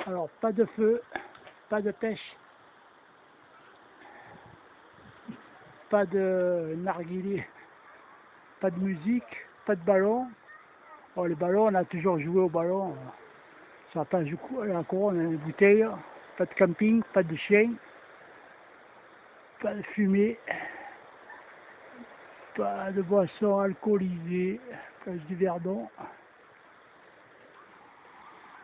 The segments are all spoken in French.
Alors, pas de feu, pas de pêche, pas de narguilé, pas de musique, pas de ballon. Bon, les ballons, on a toujours joué au ballon. Ça n'a pas du coup, encore, on a une bouteille. Pas de camping, pas de chien, pas de fumée, pas de boissons alcoolisées, plage du Verdon.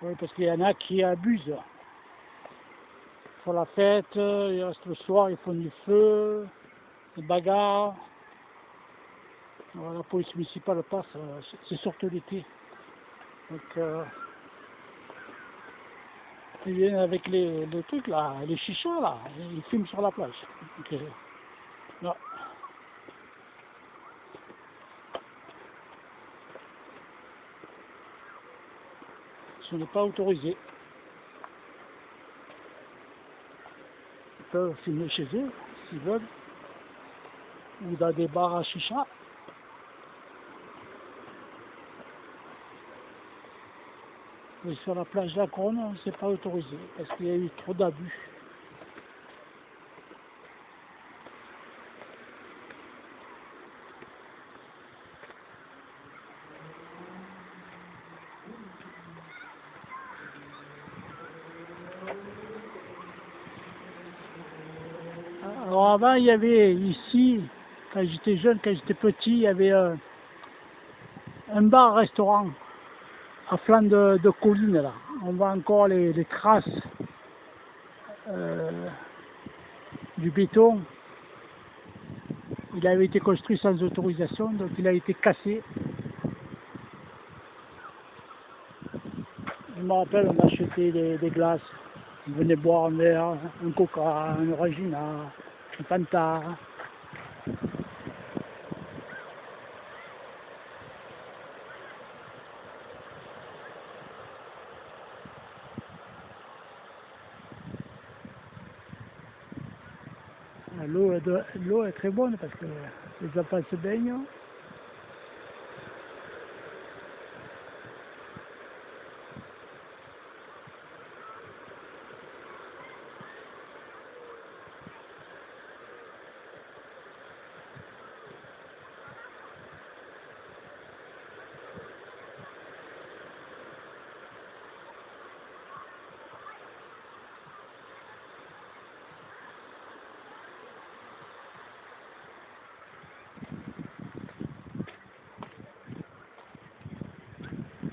Oui, parce qu'il y en a qui abusent. Ils font la fête, ils restent le soir, ils font du feu, des bagarres. Alors, la police municipale passe, c'est surtout l'été. Donc, ils viennent avec les trucs là, les chichas là, ils fument sur la plage. Donc, non. Ce n'est pas autorisé. Ils peuvent fumer chez eux, s'ils veulent, ou dans des bars à chicha. Mais sur la plage de la Couronne, c'est pas autorisé, parce qu'il y a eu trop d'abus. Alors avant, il y avait ici, quand j'étais jeune, quand j'étais petit, il y avait un bar-restaurant à flanc de colline là. On voit encore les traces du béton. Il avait été construit sans autorisation, donc il a été cassé. Je me rappelle, on achetait des glaces. On venait boire un verre, un coca, un orangina, un Fanta. L'eau est très bonne parce que les enfants se baignent.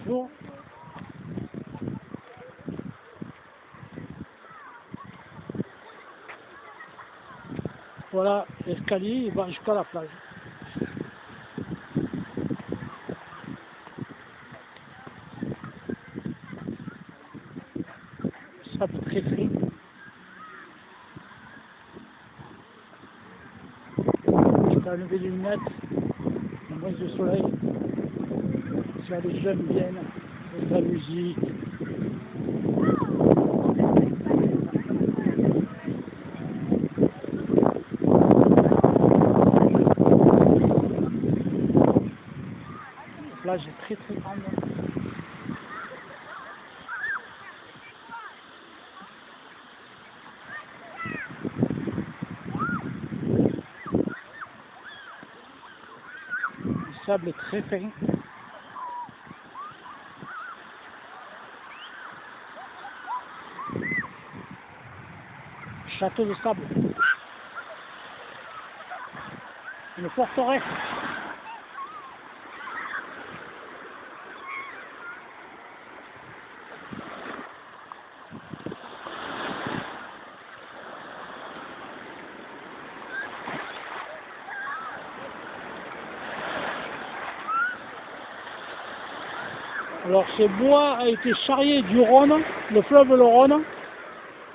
L'eau. Voilà, l'escalier, il va jusqu'à la plage. Ça peut très frais. Je peux enlever les lunettes, la brise de soleil. Si les jeunes viennent, avec la musique. La plage est très très grande. Le sable est très fin. Château de sable. Une forteresse. Alors ce bois a été charrié du Rhône, le fleuve le Rhône.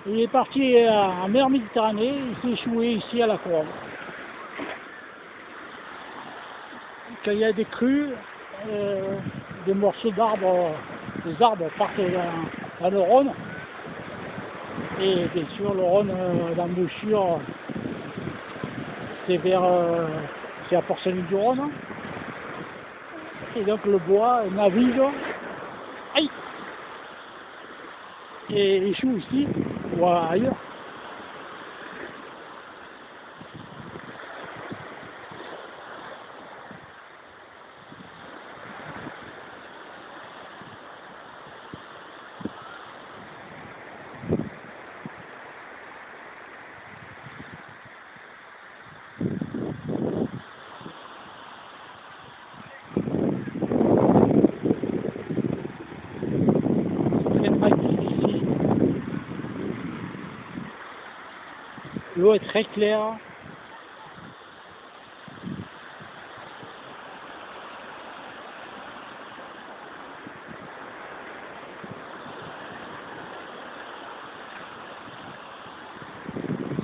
Il est parti en mer Méditerranée, il s'est échoué ici à la Couronne. Quand il y a des crues, des morceaux d'arbres, des arbres partent dans le Rhône. Et bien sûr, le Rhône, l'embouchure, c'est c'est à Porcelaine du Rhône. Et donc le bois navigue. Aïe! et échoue ici ou ailleurs. L'eau est très claire.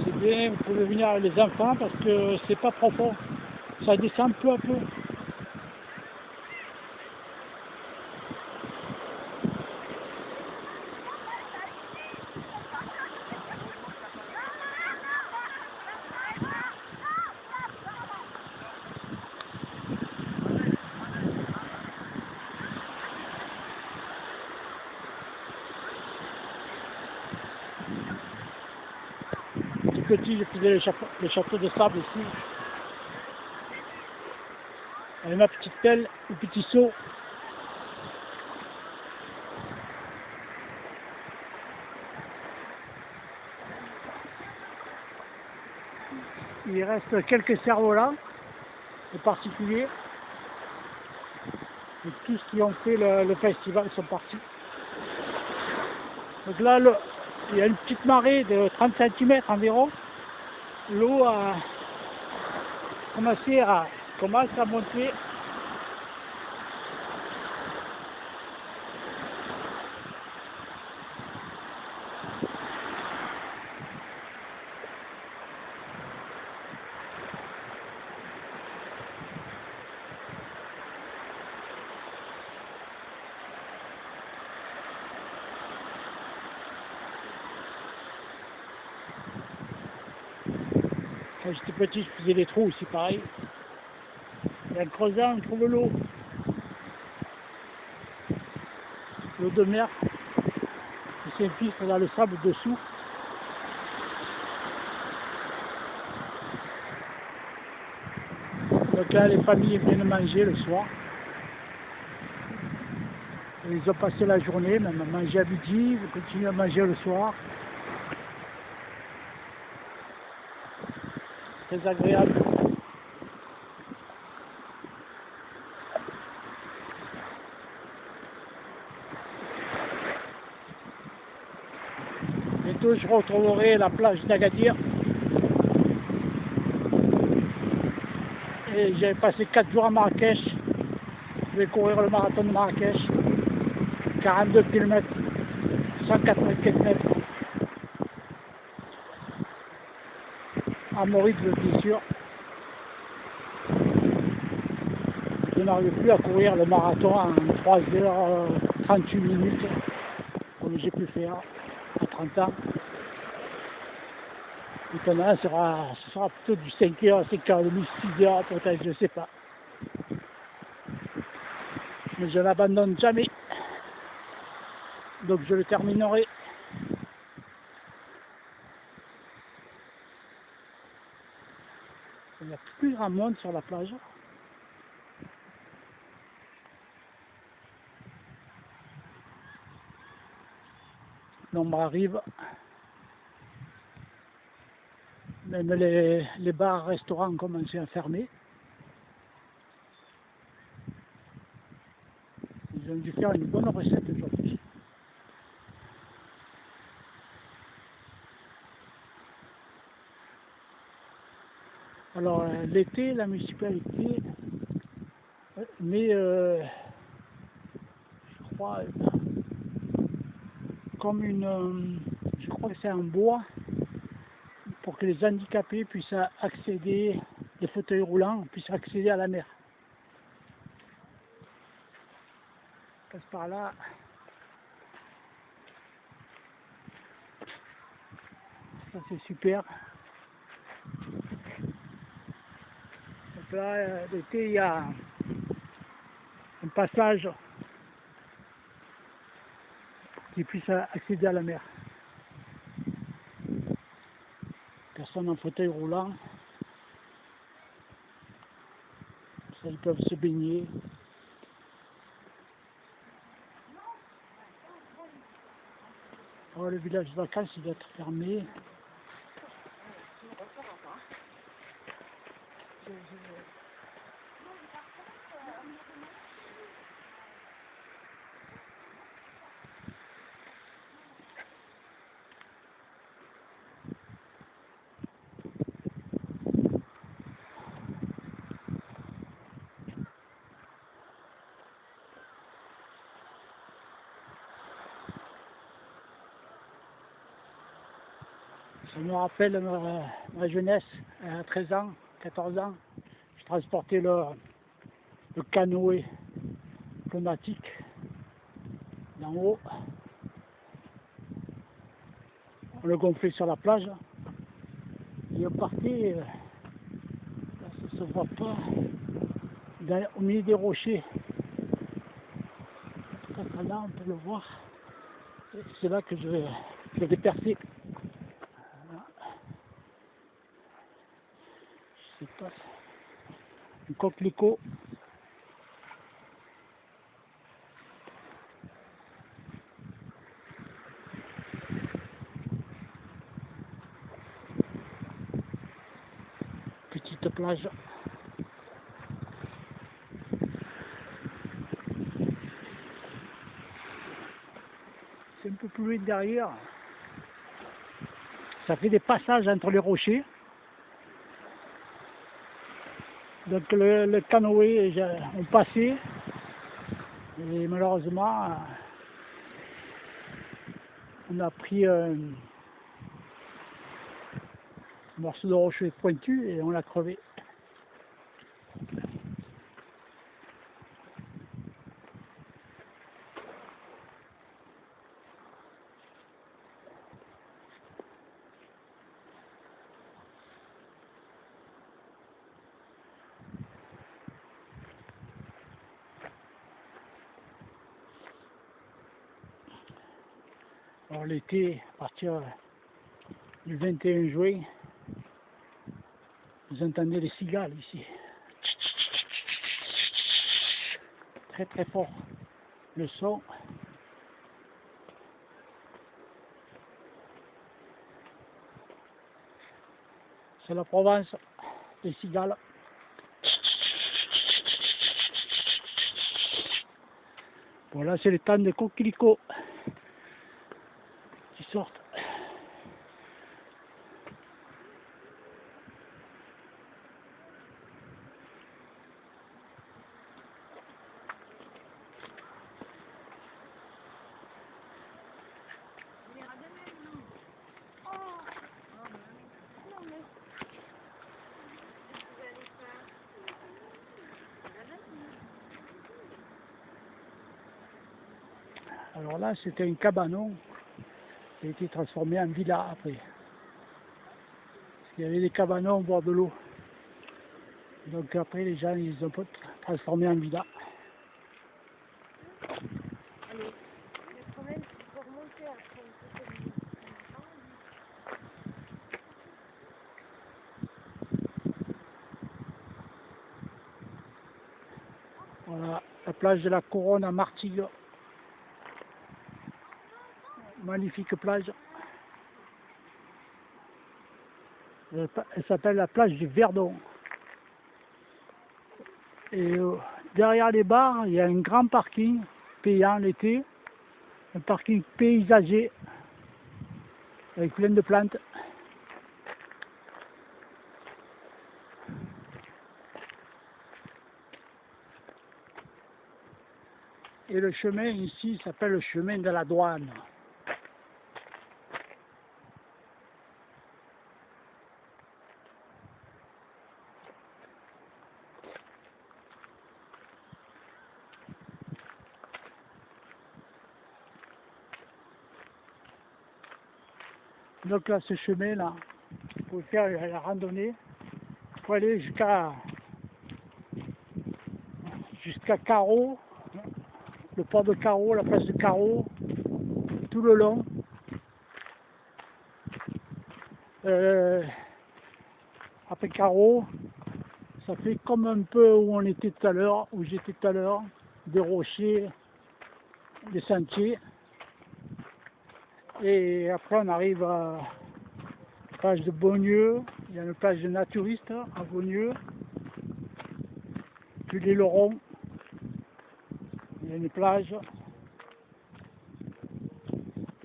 C'est bien, vous pouvez venir avec les enfants parce que c'est pas profond. Ça descend peu à peu. Petit, je faisais les châteaux de sable ici. Avec ma petite pelle, le petit seau. Il reste quelques cerfs-volants, en particulier. Et tous qui ont fait le festival sont partis. Donc là, il y a une petite marée de 30 cm environ. L'eau a commence à monter. Quand j'étais petit, je faisais des trous aussi, pareil. Et en creusant, on trouve l'eau. L'eau de mer qui s'infiltre dans le sable dessous. Donc là, les familles viennent manger le soir. Et ils ont passé la journée, même à manger à midi, ils continuent à manger le soir. Très agréable. Bientôt, je retrouverai la plage d'Agadir. Et j'avais passé 4 jours à Marrakech. Je vais courir le marathon de Marrakech. 42 km, 184 mètres. À Maurice, bien sûr. Je n'arrive plus à courir le marathon en 3h38 minutes, comme j'ai pu faire à 30 ans. Maintenant, ce sera plutôt du 5h, 5h30, 6h peut-être, je ne sais pas. Mais je n'abandonne jamais. Donc je le terminerai. Il n'y a plus grand monde sur la plage. L'ombre arrive. Même les bars, restaurants commencent à fermer. Ils ont dû faire une bonne recette aujourd'hui. Alors l'été, la municipalité met, je crois, comme je crois que c'est un bois pour que les handicapés puissent accéder, les fauteuils roulants puissent accéder à la mer. On passe par là. Ça c'est super. Donc là, l'été, il y a un passage qu'ils puissent accéder à la mer. Personne en fauteuil roulant. Ça, ils peuvent se baigner. Oh, le village de vacances, il doit être fermé. Ça me rappelle ma jeunesse, à 13 ans, 14 ans. Je transportais le canoë pneumatique d'en haut. On le gonflait sur la plage. Et on partait, là, ça se voit pas, au milieu des rochers. Là, on peut le voir. C'est là que je vais percer. Voilà. Je sais pas. Un coquelicot. Petite plage. C'est un peu plus loin derrière. Ça fait des passages entre les rochers. Donc le canoë, on passait. Et malheureusement, on a pris un morceau de rocher pointu et on l'a crevé. Alors l'été, à partir du 21 juin, vous entendez les cigales ici. Très très fort le son. C'est la Provence, les cigales. Bon là c'est le temps des coquelicots qui sortent. Alors là c'était un cabanon qui a été transformé en villa après. Parce qu'il y avait des cabanons au bord de l'eau. Donc après les gens ils ont transformé en villa. Voilà, la plage de la Couronne à Martigues. Magnifique plage. Elle s'appelle la plage du Verdon. Et derrière les bars, il y a un grand parking payant l'été. Un parking paysager avec plein de plantes. Et le chemin ici s'appelle le chemin de la douane. Donc là, ce chemin-là, pour faire la randonnée, il faut aller jusqu'à Carreau, le port de Carreau, la place de Carreau, tout le long. Après carreau, ça fait comme un peu où on était tout à l'heure, où j'étais tout à l'heure, des rochers, des sentiers. Et après on arrive à la plage de Beaugneux, il y a une plage de naturistes à Beaugneux, puis les Lorons, il y a une plage,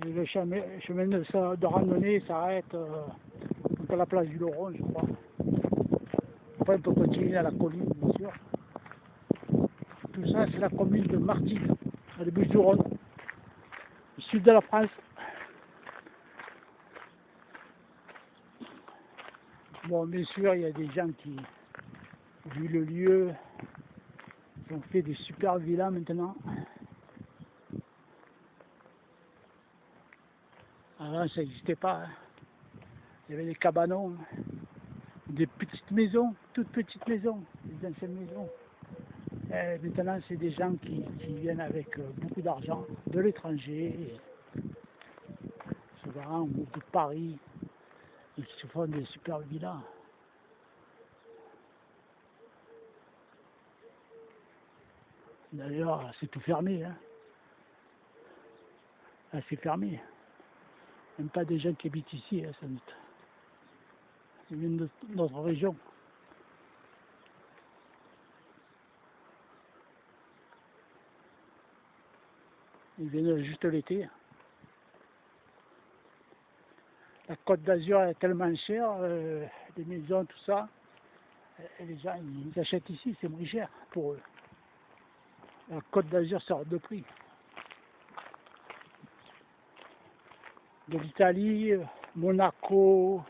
et le chemin de randonnée s'arrête à la plage du Loron, je crois. Après on peut continuer à la colline, bien sûr. Tout ça c'est la commune de Martigues, à les Bouches-du-Rhône, au sud de la France. Bon, bien sûr, il y a des gens qui, vu le lieu, ont fait des super villas maintenant. Avant, ça n'existait pas. Hein. Il y avait des cabanons, des petites maisons, toutes petites maisons, des anciennes maisons. Et maintenant, c'est des gens qui viennent avec beaucoup d'argent de l'étranger, souvent ou de Paris, et qui se font des super villas. D'ailleurs, c'est tout fermé. Hein. Là, c'est fermé. Même pas des gens qui habitent ici, hein, ça doute. Ils viennent de notre région. Ils viennent juste l'été. La Côte d'Azur est tellement chère, les maisons, tout ça. Et les gens, ils achètent ici, c'est moins cher pour eux. La Côte d'Azur sort de prix. De l'Italie, Monaco,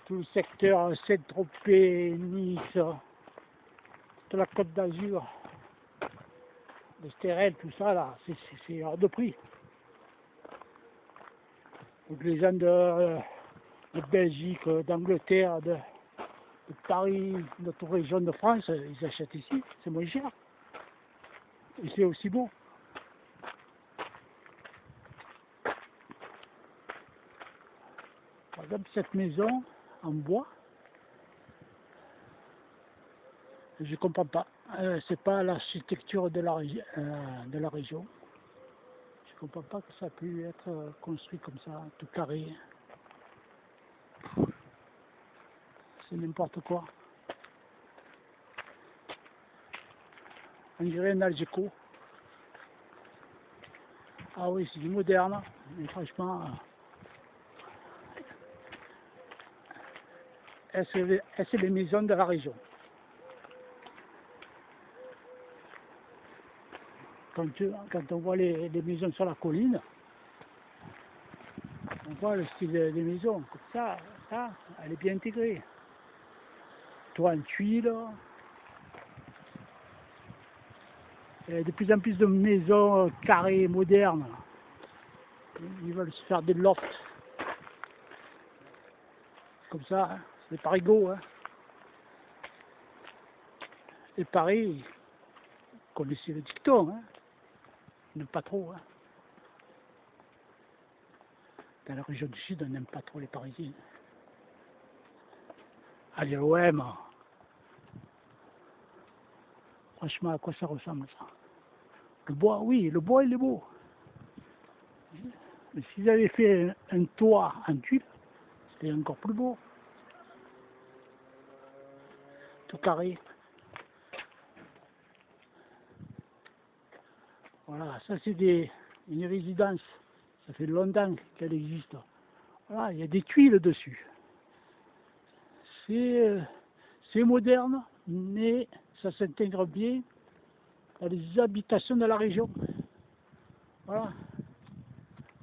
tout le secteur Saint-Tropez, Nice, toute la Côte d'Azur, l'Estérel, tout ça là, c'est hors de prix. Donc les gens de Belgique, d'Angleterre, de Paris, notre région de France, ils achètent ici, c'est moins cher. Et c'est aussi beau. Par exemple, cette maison en bois, je ne comprends pas. C'est pas l'architecture de la région. Je ne comprends pas que ça pu être construit comme ça, tout carré. C'est n'importe quoi. On dirait un Algeco. Ah oui, c'est du moderne, mais franchement, c'est les maisons de la région. Quand on voit les maisons sur la colline, on voit le style des maisons. Comme ça, elle est bien intégrée. Toit en tuiles. Et de plus en plus de maisons carrées, modernes. Ils veulent se faire des lofts. Comme ça, hein. C'est parigot. Hein. Et Paris, vous connaissez le dicton, hein. On n'aime pas trop. Hein. Dans la région du Sud, on n'aime pas trop les Parisiens. Allez, l'OM. Franchement, à quoi ça ressemble ça? Le bois, oui, le bois il est beau. Mais s'ils avaient fait un toit en tuile, c'était encore plus beau. Tout carré. Voilà, ça c'est une résidence. Ça fait longtemps qu'elle existe. Voilà, il y a des tuiles dessus. C'est moderne, mais ça s'intègre bien dans les habitations de la région. Voilà.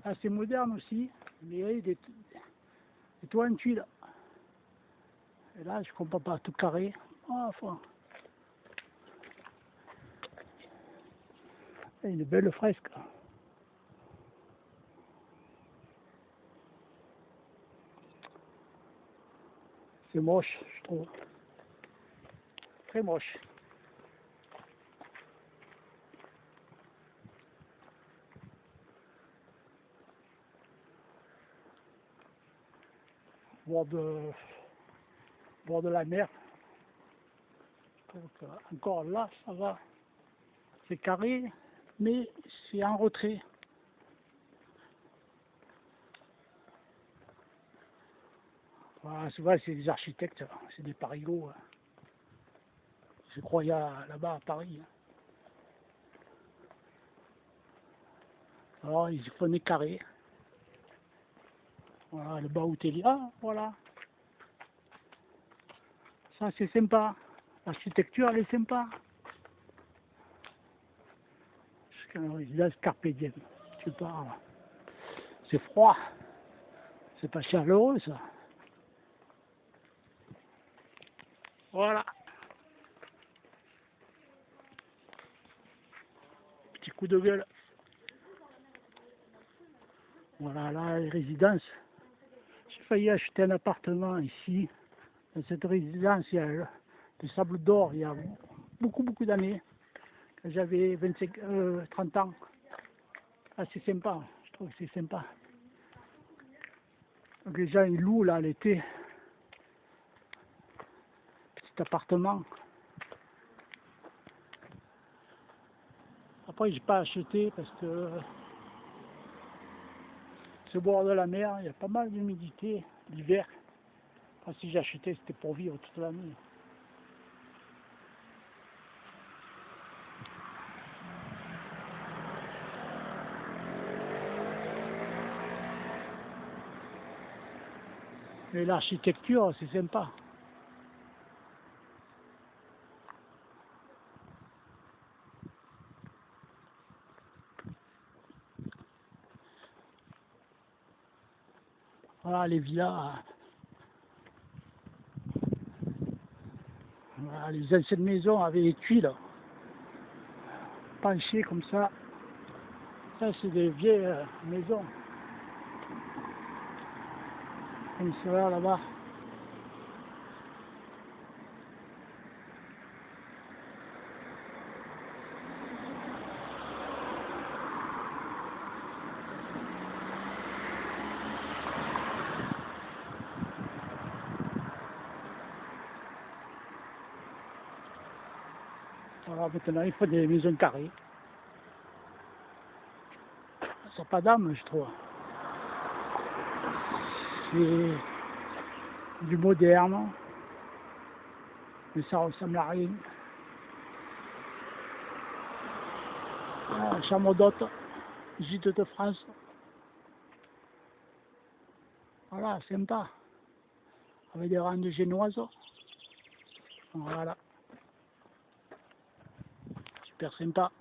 Ah, c'est moderne aussi, mais il y a des toits en tuiles. Et là, je comprends pas, tout carré. Ah, enfin. Une belle fresque. C'est moche, je trouve. Très moche. bord de la mer. Donc, encore là, ça va. C'est carré, mais c'est en retrait. Voilà, c'est vrai, c'est des architectes, c'est des parigots. Je crois il y a là-bas à Paris. Alors ils font des carrés. Voilà, le bas hôtelier. Ah, voilà. Ça c'est sympa. L'architecture elle est sympa. Il a ce carpe diem. Je sais pas. C'est froid. C'est pas chaleureux ça. Voilà. Petit coup de gueule. Voilà, là, les résidences. J'ai failli acheter un appartement ici. Dans cette résidence, il y a le Sable d'Or, il y a beaucoup d'années. Quand j'avais 30 ans. Ah, c'est sympa, je trouve que c'est sympa. Donc les gens, ils louent là l'été. Cet appartement. Après, j'ai pas acheté parce que c'est au bord de la mer, il y a pas mal d'humidité l'hiver. Enfin, si j'ai acheté, c'était pour vivre toute l'année. Mais l'architecture, c'est sympa. Voilà, les villas. Voilà, les anciennes maisons avaient les tuiles penchées comme ça. Ça, c'est des vieilles maisons. Comme ça, là-bas. Voilà, maintenant, il faut des maisons carrées. Ça n'a pas d'âme, je trouve. C'est du moderne, mais ça ressemble à rien. Ah, chambre d'hôte, gîte de France. Voilà, sympa. Avec des rangs de génoises. Voilà. Super sympa.